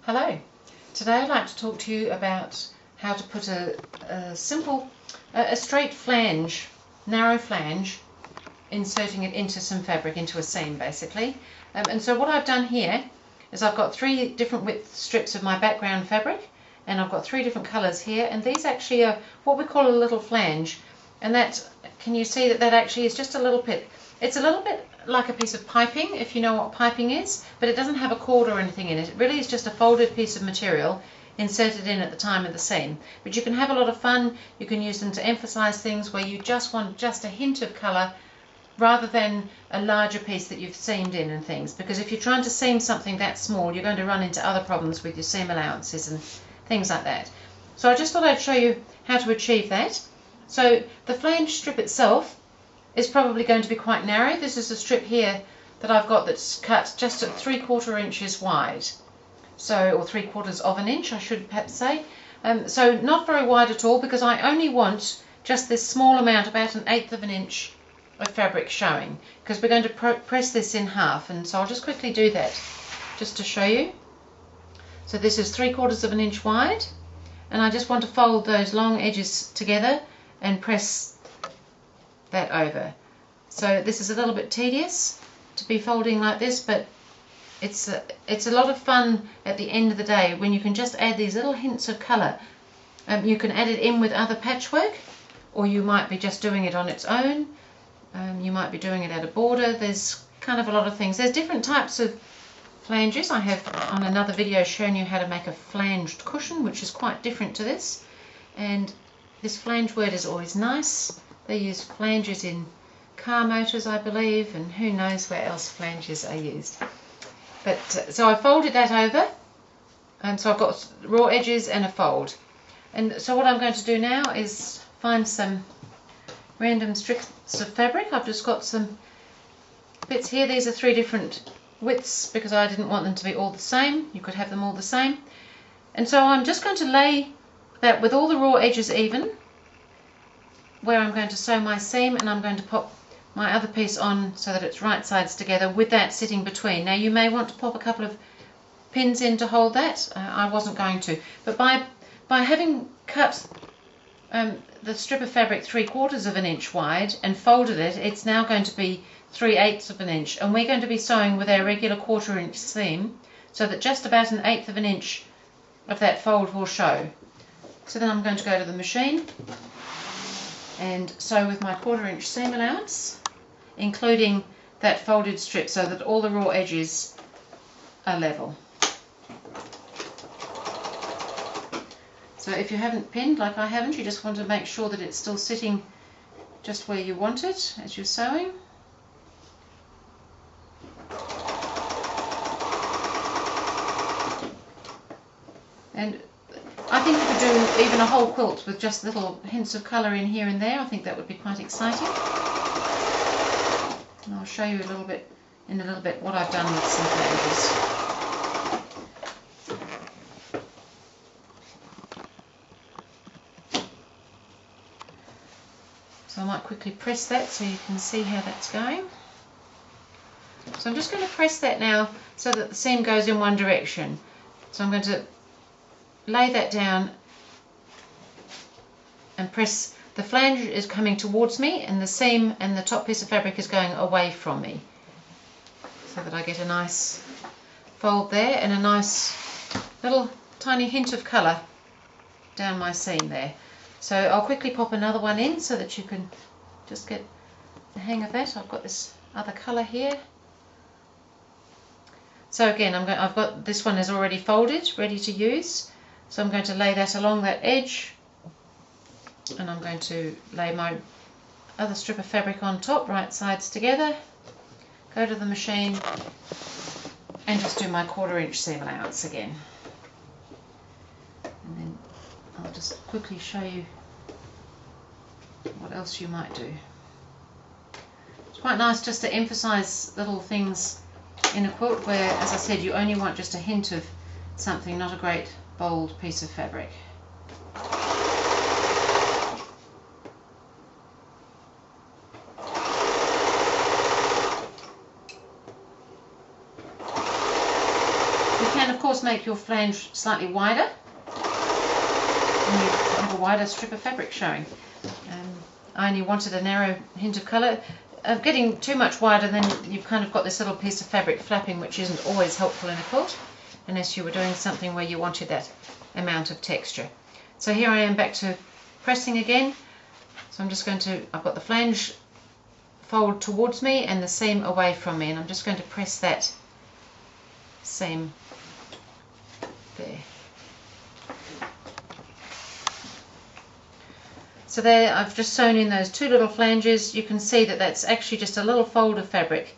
Hello. Today I'd like to talk to you about how to put a straight flange, narrow flange, inserting it into some fabric, into a seam basically. And so what I've done here is I've got 3 different width strips of my background fabric, and I've got 3 different colours here, and these actually are what we call a little flange. And that, can you see that actually is just a little bit, it's a little bit like a piece of piping, if you know what piping is, but it doesn't have a cord or anything in it. It really is just a folded piece of material inserted in at the time of the seam. But you can have a lot of fun. You can use them to emphasize things where you just want just a hint of color rather than a larger piece that you've seamed in and things, because if you're trying to seam something that small, you're going to run into other problems with your seam allowances and things like that. So I just thought I'd show you how to achieve that. So the flange strip itself is probably going to be quite narrow. This is a strip here that I've got that's cut just at 3/4 inches wide, so, or 3/4 of an inch I should perhaps say. So not very wide at all, because I only want just this small amount, about 1/8 of an inch of fabric showing, because we're going to press this in half, and so I'll just quickly do that just to show you. So this is 3/4 of an inch wide, and I just want to fold those long edges together and press that over. So this is a little bit tedious to be folding like this, but it's a lot of fun at the end of the day when you can just add these little hints of colour. You can add it in with other patchwork, or you might be just doing it on its own. You might be doing it at a border. There's kind of a lot of things. There's different types of flanges. I have on another video shown you how to make a flanged cushion, which is quite different to this. And this flange word is always nice. They use flanges in car motors, I believe, and who knows where else flanges are used. But so I folded that over, and so I've got raw edges and a fold. And so what I'm going to do now is find some random strips of fabric. I've just got some bits here. These are 3 different widths because I didn't want them to be all the same. You could have them all the same. And so I'm just going to lay that with all the raw edges even, where I'm going to sew my seam, and I'm going to pop my other piece on so that it's right sides together with that sitting between. Now you may want to pop a couple of pins in to hold that. I wasn't going to, but by having cut the strip of fabric 3/4 of an inch wide and folded it, it's now going to be 3/8 of an inch, and we're going to be sewing with our regular 1/4 inch seam, so that just about 1/8 of an inch of that fold will show. So then I'm going to go to the machine and sew with my 1/4 inch seam allowance, including that folded strip, so that all the raw edges are level. So if you haven't pinned, like I haven't, you just want to make sure that it's still sitting just where you want it as you're sewing. And I think you could do even a whole quilt with just little hints of colour in here and there. I think that would be quite exciting. And I'll show you in a little bit what I've done with some flanges. So I might quickly press that so you can see how that's going. So I'm just going to press that now so that the seam goes in one direction. So I'm going to lay that down and press. The flange is coming towards me, and the seam and the top piece of fabric is going away from me, so that I get a nice fold there and a nice little tiny hint of colour down my seam there. So I'll quickly pop another one in so that you can just get the hang of that. I've got this other colour here. So again, I've got this one is already folded, ready to use. So I'm going to lay that along that edge, and I'm going to lay my other strip of fabric on top, right sides together, go to the machine and just do my 1/4 inch seam allowance again. And then I'll just quickly show you what else you might do. It's quite nice just to emphasize little things in a quilt where, as I said, you only want just a hint of something, not a great bold piece of fabric. You can of course course make your flange slightly wider, and you have a wider strip of fabric showing. I only wanted a narrow hint of colour. Getting too much wider, then you've kind of got this little piece of fabric flapping, which isn't always helpful in a quilt, unless you were doing something where you wanted that amount of texture. So here I am back to pressing again. So I'm just going to, I've got the flange fold towards me and the seam away from me, and I'm just going to press that seam there. So there I've just sewn in those two little flanges. You can see that that's actually just a little fold of fabric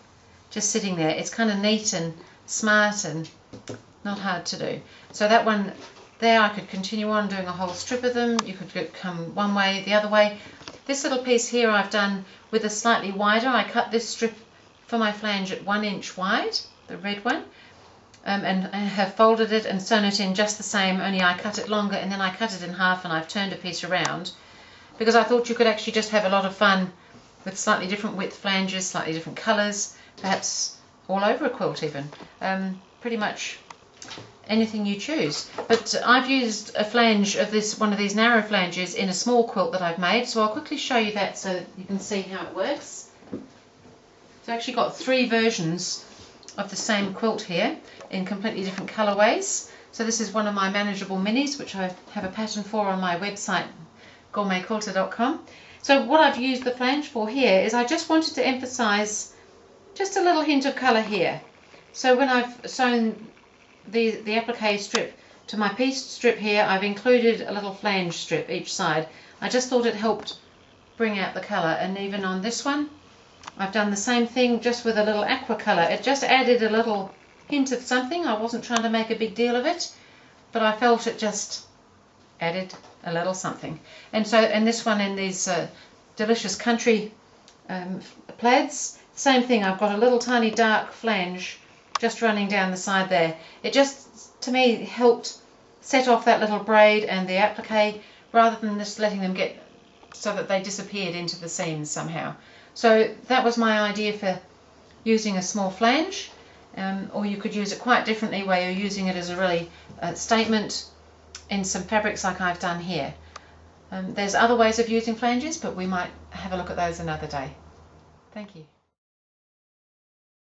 just sitting there. It's kind of neat and smart and not hard to do. So that one there, I could continue on doing a whole strip of them. You could come one way, the other way. This little piece here I've done with a slightly wider. I cut this strip for my flange at 1 inch wide, the red one, and I have folded it and sewn it in just the same, only I cut it longer and then I cut it in half and I've turned a piece around, because I thought you could actually just have a lot of fun with slightly different width flanges, slightly different colours, perhaps all over a quilt even. Pretty much anything you choose. But I've used a flange of one of these narrow flanges in a small quilt that I've made, so I'll quickly show you that so that you can see how it works. So I've actually got 3 versions of the same quilt here in completely different colourways. So this is one of my manageable minis, which I have a pattern for on my website, gourmetquilter.com. So what I've used the flange for here is I just wanted to emphasise just a little hint of colour here. So when I've sewn the applique strip to my piece strip here, I've included a little flange strip each side. I just thought it helped bring out the colour, and even on this one I've done the same thing, just with a little aqua colour. It just added a little hint of something. I wasn't trying to make a big deal of it, but I felt it just added a little something. And so, and this one in these delicious country plaids, same thing. I've got a little tiny dark flange just running down the side there. It just, to me, helped set off that little braid and the applique, rather than just letting them get so that they disappeared into the seams somehow. So that was my idea for using a small flange, or you could use it quite differently, where you're using it as a really statement in some fabrics like I've done here. There's other ways of using flanges, but we might have a look at those another day. Thank you.